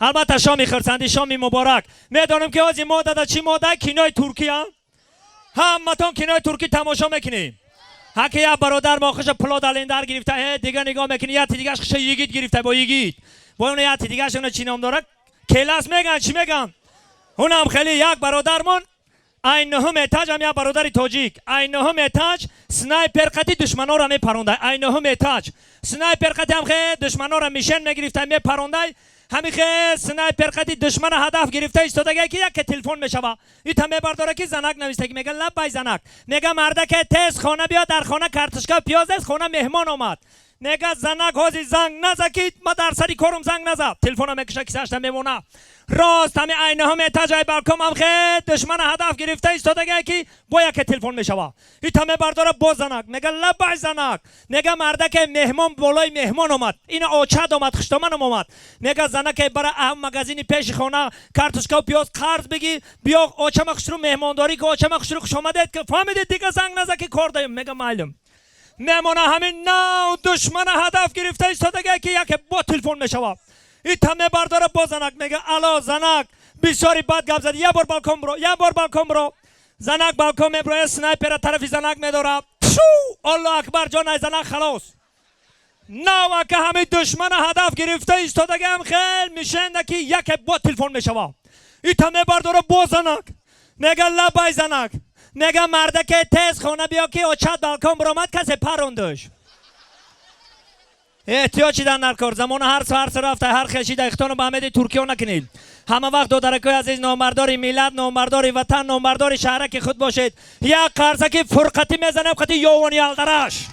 البته شامی خرسندی شامی مبارک. میدانم که از این ماده چی ماده کینای ترکی هم همتون کینای ترکی تماشا میکنیم. هک یا برادر ما خوش پلاد الندر گرفته دیگه نگاه میکنی یا دیگه خوش یگید گرفته با یگید با اون یا دیگه شون چی نام داره کلاس میگن چی میگن اونم خیلی یک برادرمون این نهم اتاج هم یا برادری تاجیک این نهم اتاج سنایپر قتی دشمنا را میپرونده این نهم اتاج سنایپر قتی هم خیلی دشمنا را میشن میگرفته میپرونده همین خیلی سنایپر قتی دشمن هدف گرفته ایستادگی که یک تلفن میشوه این تمه برداره که زنک نوشته که میگه لبای زنک میگه مرده که تیز خانه بیا در خانه کارتشکا پیاز است خانه مهمان اومد میگه زنک هازی زنگ نزکید ما در سری کارم زنگ نزد تلفن میکشه کساش میمونه راست همین عینه هم تجای بالکن هم خیلی دشمن هدف گرفته ایستادگی که با یک تلفن میشوه این تمه برداره با زنک میگه لبای زنک میگه مرده که مهمان بالای مهمان اومد این آچد اومد خشتمن اومد میگه زنک برای اهم مغازینی پیش خانه کارتشکا و پیاز قرض بگی بیا آچم خشرو مهمانداری که آچم خشرو خوش اومدید که فهمیدید دیگه زنگ نزکی کار داریم میگه معلوم میمونه همین نه دشمن هدف گرفته ایستادگی که یک با تلفن میشوه این تمه برداره با زنک میگه الا زنک بسیاری بد گپ زدی یه بار بالکن برو یه بار بالکن برو زنک بالکن میبره سنایپر طرفی زنک میداره الله اکبر جان زنک خلاص نه که همین دشمن هدف گرفته ایستادگی هم خیلی میشنده که یک با تلفن میشوه این تمه برداره با زنک میگه لبای زنک میگه مرده که تیز خانه بیا که اوچت بالکن برامد کسی پروندش احتیاجی در نرکار زمان هر سو رفته هر خشی در اختانو به همه ترکیه نکنید همه وقت دو درکای عزیز نامرداری میلاد نامرداری وطن نامرداری شهرک خود باشید یک قرصه که فرقتی میزنه قطی یوون یالدرش